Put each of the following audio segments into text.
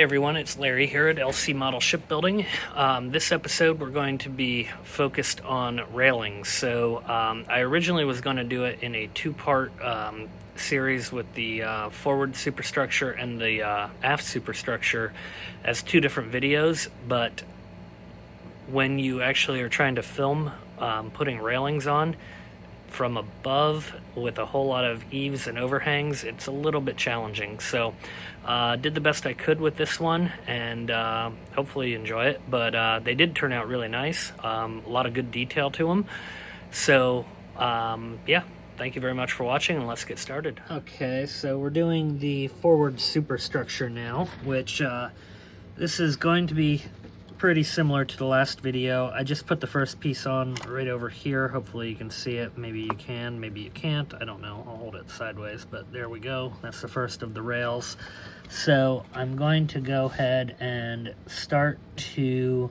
Hey everyone, it's Larry here at LC Model Shipbuilding. This episode we're going to be focused on railings. I originally was going to do it in a two-part series with the forward superstructure and the aft superstructure as two different videos, but when you actually are trying to film putting railings on from above with a whole lot of eaves and overhangs, it's a little bit challenging. So did the best I could with this one, and hopefully you enjoy it. But they did turn out really nice. A lot of good detail to them. So yeah, thank you very much for watching, and let's get started. Okay, so we're doing the forward superstructure now, which this is going to be pretty similar to the last video. I just put the first piece on right over here. Hopefully you can see it. Maybe you can, maybe you can't. I don't know. I'll hold it sideways, but there we go. That's the first of the rails. So I'm going to go ahead and start to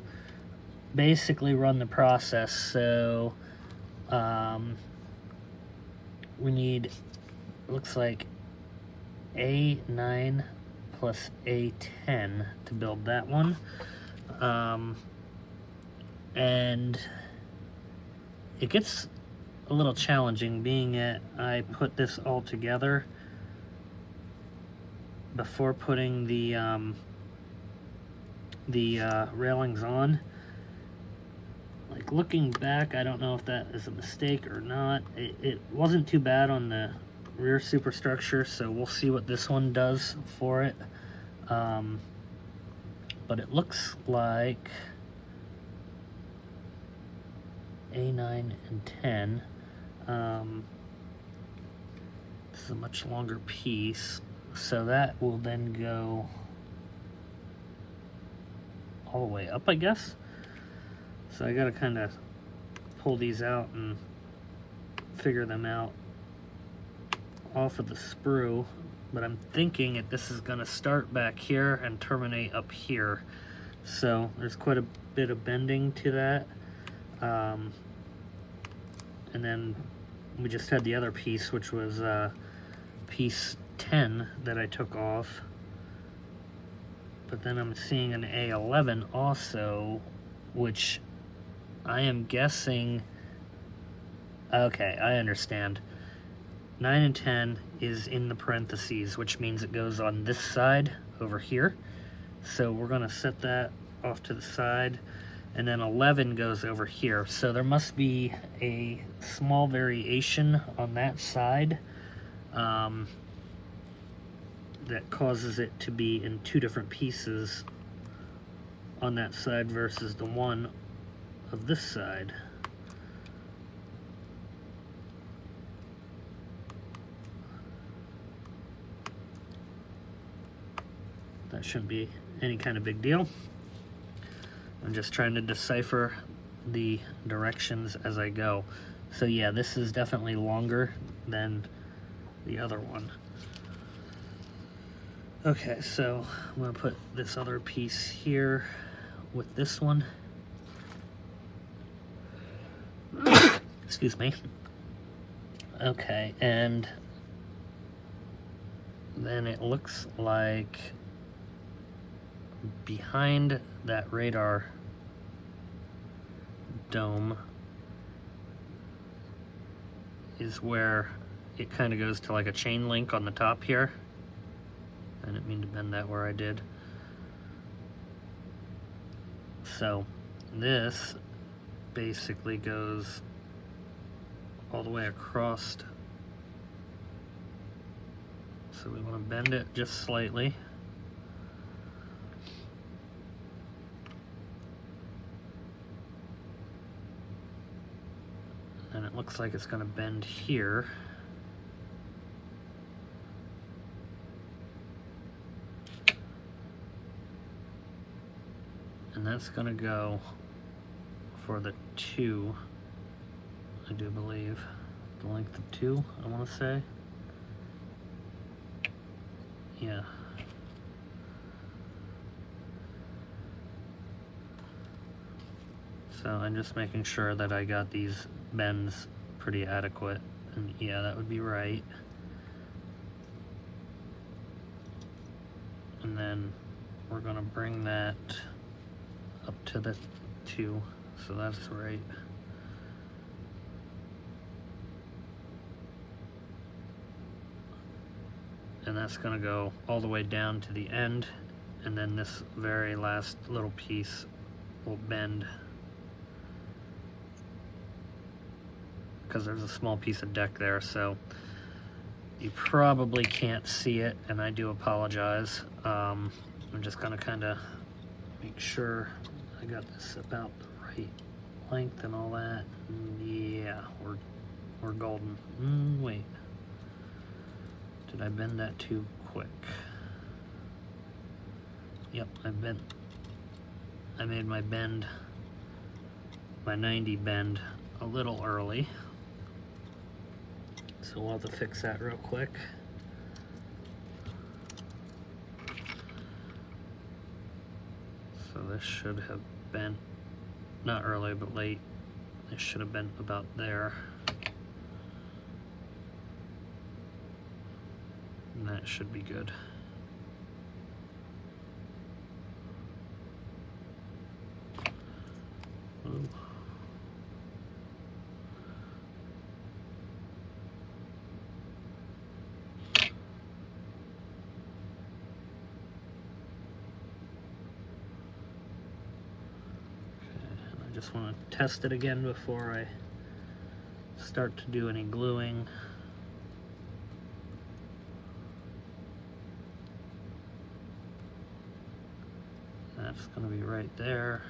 basically run the process. So we need, looks like A9 plus A10 to build that one. And it gets a little challenging being that I put this all together before putting the railings on. Like, looking back, I don't know if that is a mistake or not. It wasn't too bad on the rear superstructure, so we'll see what this one does for it. But it looks like A9 and 10. This is a much longer piece, so that will then go all the way up, I guess. So I gotta kind of pull these out and figure them out off of the sprue. But I'm thinking that this is going to start back here and terminate up here. So there's quite a bit of bending to that. And then we just had the other piece, which was piece 10 that I took off. But then I'm seeing an A11 also, which I am guessing... Okay, I understand. 9 and 10 is in the parentheses, which means it goes on this side over here. So we're going to set that off to the side, and then 11 goes over here. So there must be a small variation on that side that causes it to be in two different pieces on that side versus the one of this side. That shouldn't be any kind of big deal. I'm just trying to decipher the directions as I go. So yeah, this is definitely longer than the other one. Okay, so I'm gonna put this other piece here with this one. Excuse me. Okay, and then it looks like behind that radar dome is where it kind of goes to like a chain link on the top here. I didn't mean to bend that where I did. So this basically goes all the way across. So we want to bend it just slightly. And it looks like it's going to bend here. And that's going to go for the 2, I do believe. The length of 2, I want to say. Yeah. So I'm just making sure that I got these bends pretty adequate, and yeah, that would be right. And then we're gonna bring that up to the 2, so that's right. And that's gonna go all the way down to the end, and then this very last little piece will bend because there's a small piece of deck there, so you probably can't see it, and I do apologize. I'm just gonna kind of make sure I got this about the right length and all that. Yeah, we're golden. Wait, did I bend that too quick? Yep, I made my bend, my 90 bend a little early. So we'll have to fix that real quick. So this should have been, not early, but late. This should have been about there. And that should be good. Ooh. I just want to test it again before I start to do any gluing. That's going to be right there.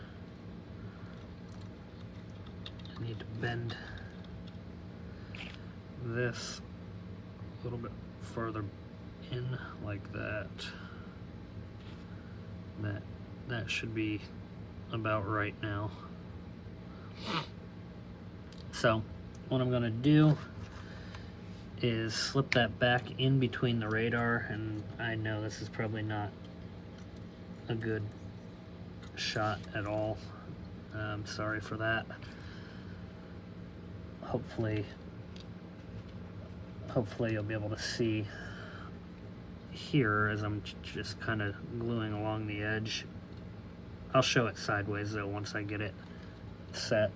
I need to bend this a little bit further in like that. That should be about right now. So what I'm gonna do is slip that back in between the radar, and I know this is probably not a good shot at all. I'm sorry for that. Hopefully you'll be able to see here as I'm just kind of gluing along the edge. I'll show it sideways though once I get it set.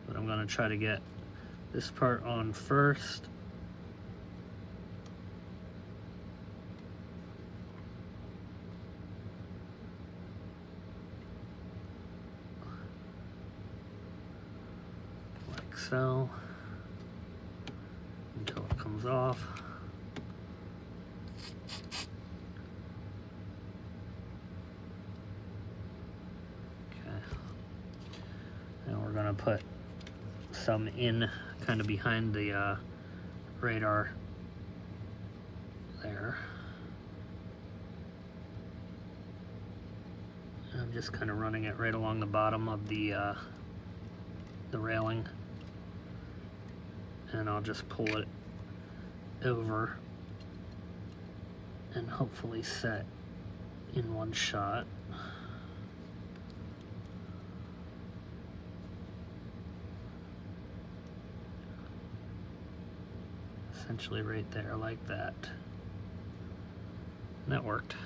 But I'm gonna try to get this part on first. Like so. Until it comes off. Okay. Now we're gonna put some in kind of behind the radar there. And I'm just kind of running it right along the bottom of the railing, and I'll just pull it over and hopefully set in one shot. Essentially right there like that. And that worked.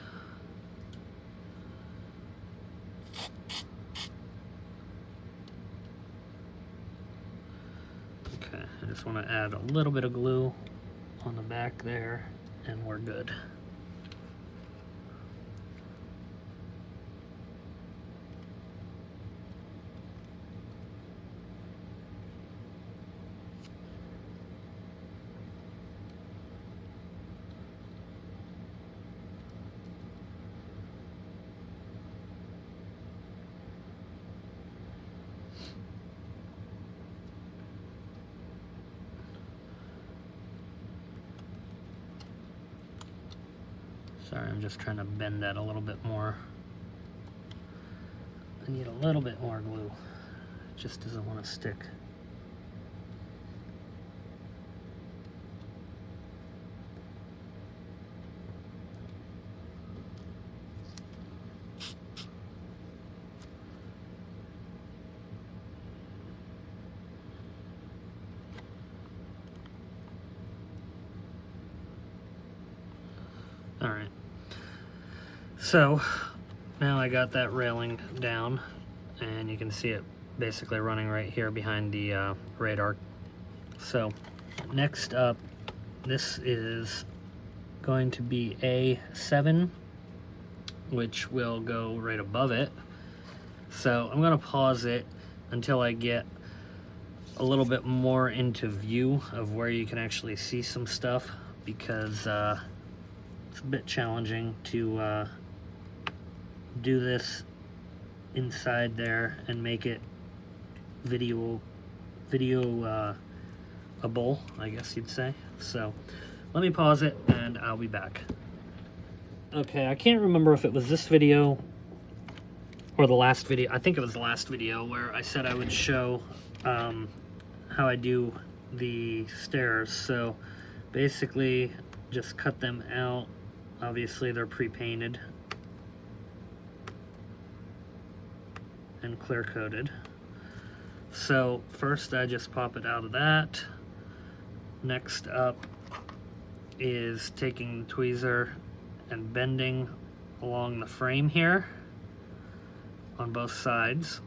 Okay, I just want to add a little bit of glue on the back there, and we're good. Sorry, I'm just trying to bend that a little bit more. I need a little bit more glue. It just doesn't want to stick. All right. So now I got that railing down, and you can see it basically running right here behind the radar. So next up, this is going to be A7, which will go right above it. So I'm going to pause it until I get a little bit more into view of where you can actually see some stuff, because it's a bit challenging to do this inside there and make it videoable, I guess you'd say. So let me pause it and I'll be back. Okay, I can't remember if it was this video or the last video. I think it was the last video where I said I would show how I do the stairs. So basically just cut them out. Obviously they're pre-painted and clear coated. So first I just pop it out of that. Next up is taking the tweezer and bending along the frame here on both sides.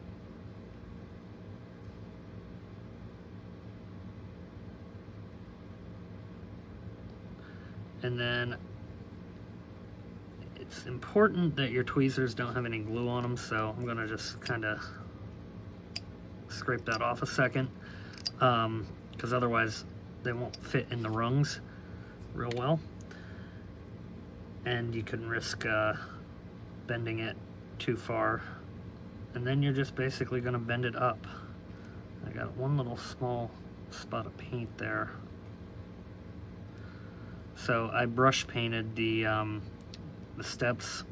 And then it's important that your tweezers don't have any glue on them, so I'm gonna just kind of scrape that off a second, because otherwise they won't fit in the rungs real well, and you can risk bending it too far. And then you're just basically going to bend it up. I got one little small spot of paint there, so I brush painted the steps.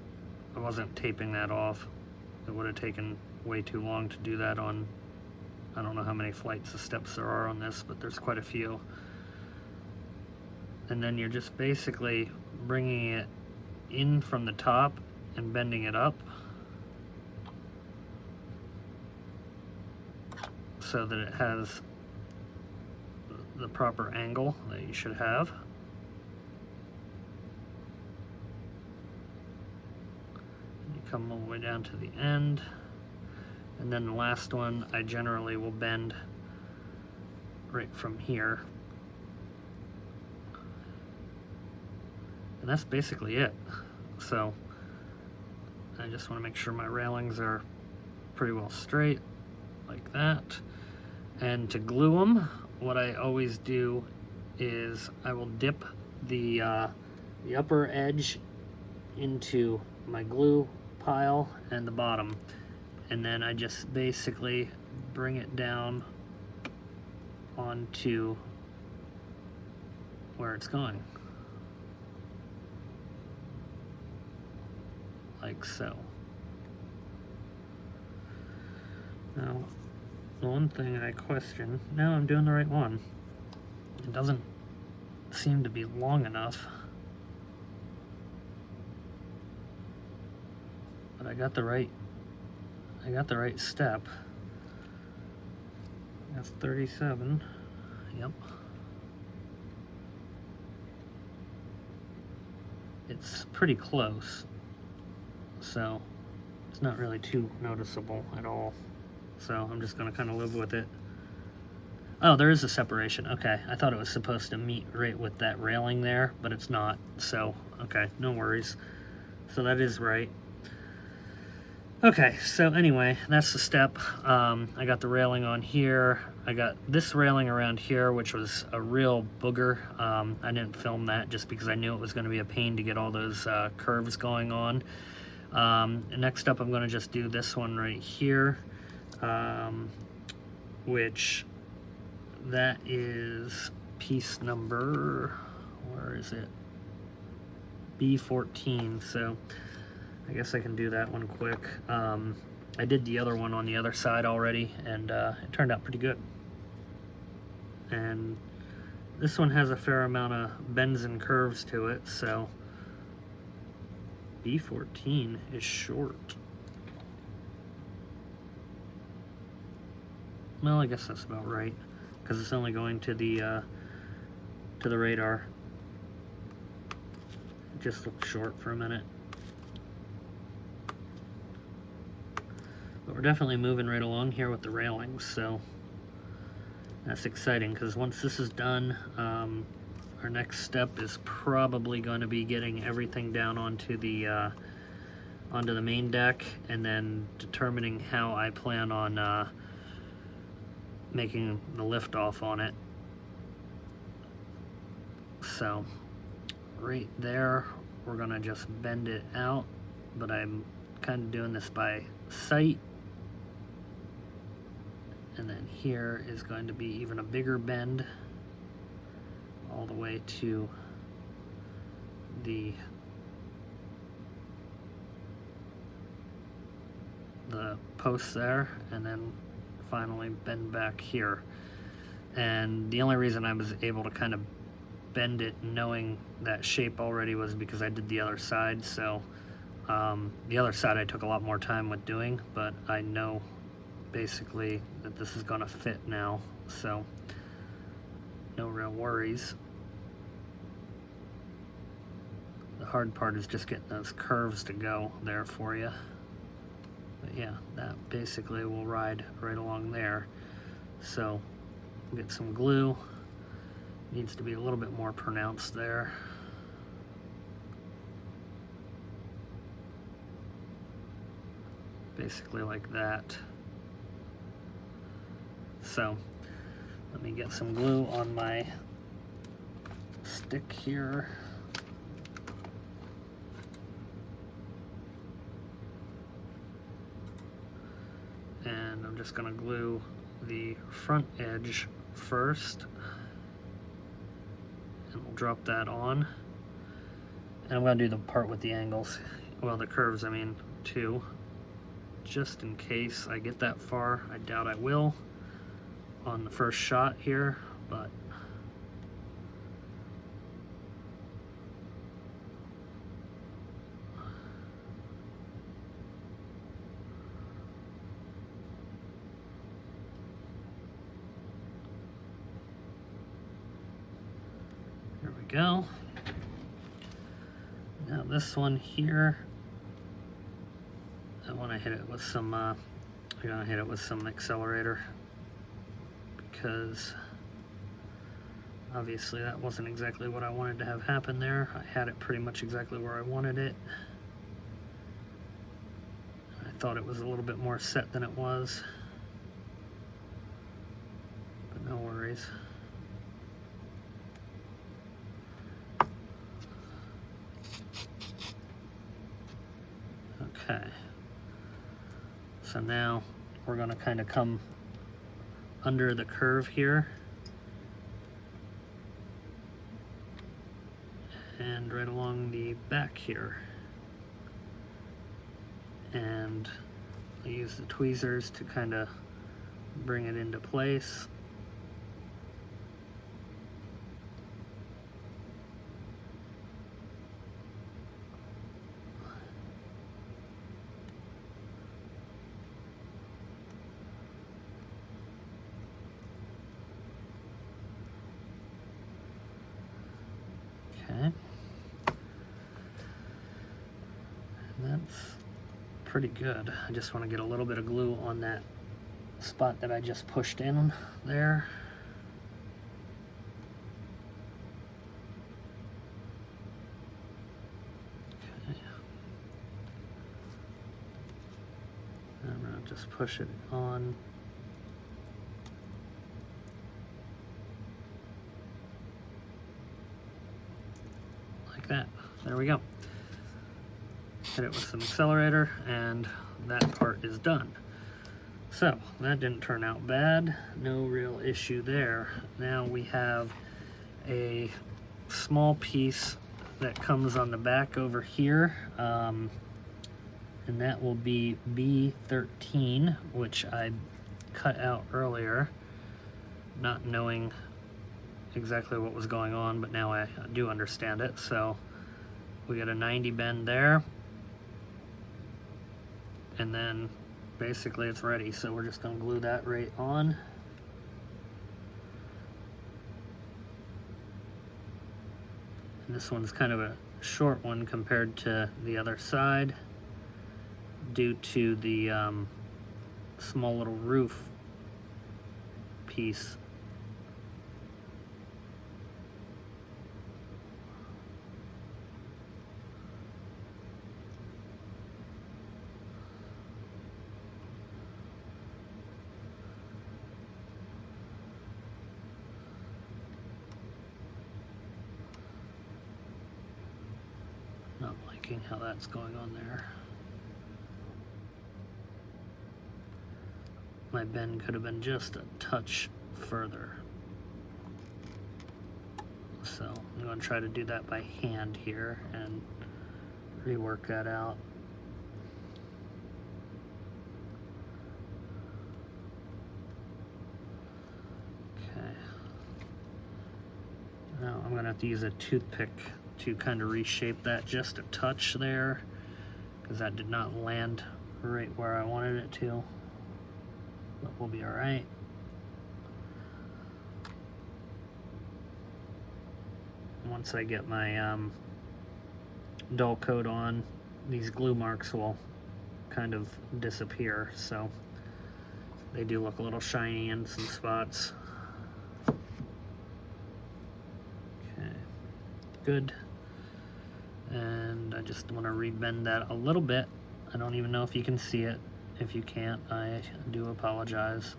I wasn't taping that off. It would have taken way too long to do that on, I don't know how many flights of steps there are on this, but there's quite a few. And then you're just basically bringing it in from the top and bending it up so that it has the proper angle that you should have. And you come all the way down to the end. And then the last one, I generally will bend right from here. And that's basically it. So I just want to make sure my railings are pretty well straight, like that. And to glue them, what I always do is I will dip the upper edge into my glue pile and the bottom, and then I just basically bring it down onto where it's going, like so. Now, the one thing I question, now I'm doing the right one. It doesn't seem to be long enough, but I got the right step. That's 37. Yep. It's pretty close, so it's not really too noticeable at all. So I'm just gonna kind of live with it. Oh, there is a separation. Okay, I thought it was supposed to meet right with that railing there, but it's not. So, okay, no worries. So that is right. Okay, so anyway, that's the step. I got the railing on here. I got this railing around here, which was a real booger. I didn't film that just because I knew it was going to be a pain to get all those curves going on. Next up, I'm going to just do this one right here, which that is piece number, where is it? B14. So I guess I can do that one quick. I did the other one on the other side already, and it turned out pretty good. And this one has a fair amount of bends and curves to it, so B14 is short. Well, I guess that's about right, because it's only going to the radar. It just looked short for a minute. But we're definitely moving right along here with the railings, so that's exciting, because once this is done, our next step is probably going to be getting everything down onto the main deck, and then determining how I plan on making the lift off on it. So right there, we're gonna just bend it out, but I'm kind of doing this by sight. And then here is going to be even a bigger bend all the way to the post there, and then finally bend back here. And the only reason I was able to kind of bend it knowing that shape already was because I did the other side. So the other side I took a lot more time with doing, but I know basically that this is going to fit now, so no real worries. The hard part is just getting those curves to go there for you. But yeah, that basically will ride right along there. So get some glue. Needs to be a little bit more pronounced there. Basically like that. So let me get some glue on my stick here. And I'm just going to glue the front edge first. And we'll drop that on. And I'm going to do the part with the angles, well, the curves, I mean, too. Just in case I get that far. I doubt I will on the first shot here, but there we go. Now this one here, I want to hit it with some I'm gonna hit it with some accelerator, because obviously that wasn't exactly what I wanted to have happen there. I had it pretty much exactly where I wanted it. I thought it was a little bit more set than it was, but no worries. Okay, so now we're going to kind of come under the curve here and right along the back here, and I use the tweezers to kind of bring it into place. Okay, that's pretty good. I just want to get a little bit of glue on that spot that I just pushed in there. Okay. I'm going to just push it on. Like that. There we go. Hit it with some accelerator, and that part is done. So that didn't turn out bad. No real issue there. Now we have a small piece that comes on the back over here, and that will be B13, which I cut out earlier, not knowing exactly what was going on, but now I do understand it. So we got a 90 bend there, and then basically it's ready. So we're just going to glue that right on. And this one's kind of a short one compared to the other side due to the small little roof piece. Not liking how that's going on there. My bend could have been just a touch further. So I'm going to try to do that by hand here and rework that out. Okay. Now I'm going to have to use a toothpick to kind of reshape that just a touch there, because that did not land right where I wanted it to. But we'll be all right. Once I get my dull coat on, these glue marks will kind of disappear, so they do look a little shiny in some spots. Okay, good. And I just want to rebend that a little bit. I don't even know if you can see it. If you can't, I do apologize.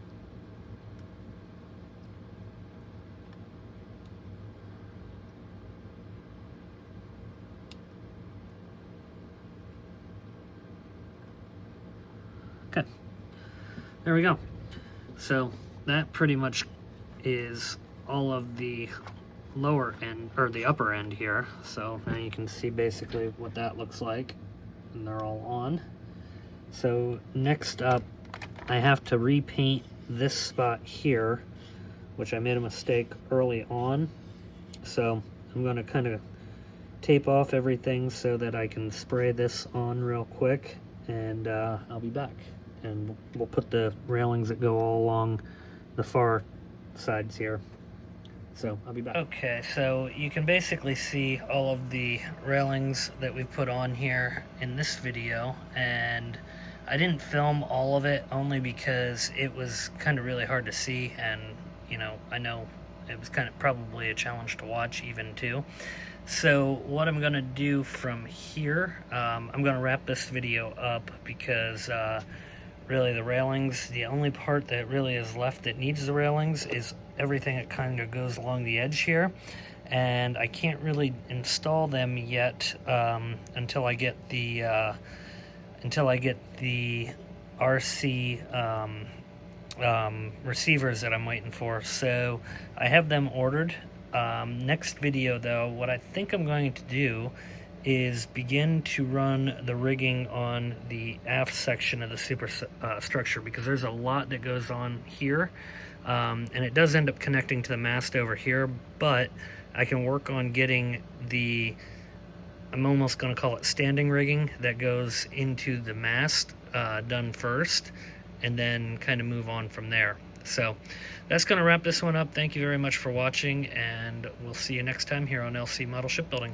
Okay, there we go. So that pretty much is all of the lower end, or the upper end here. So now you can see basically what that looks like, and they're all on. So next up, I have to repaint this spot here, which I made a mistake early on. So I'm going to kind of tape off everything so that I can spray this on real quick, and I'll be back. And we'll put the railings that go all along the far sides here. So I'll be back. Okay, so you can basically see all of the railings that we put on here in this video, and I didn't film all of it only because it was kind of really hard to see, and you know, I know it was kind of probably a challenge to watch even too. So what I'm gonna do from here, I'm gonna wrap this video up because really the railings, the only part that really is left that needs the railings is everything that kind of goes along the edge here, and I can't really install them yet until I get the RC receivers that I'm waiting for. So I have them ordered. Next video though, what I think I'm going to do is begin to run the rigging on the aft section of the superstructure, because there's a lot that goes on here, and it does end up connecting to the mast over here, but I can work on getting the, I'm almost going to call it standing rigging that goes into the mast done first, and then kind of move on from there. So that's going to wrap this one up. Thank you very much for watching, and we'll see you next time here on LC Model Shipbuilding.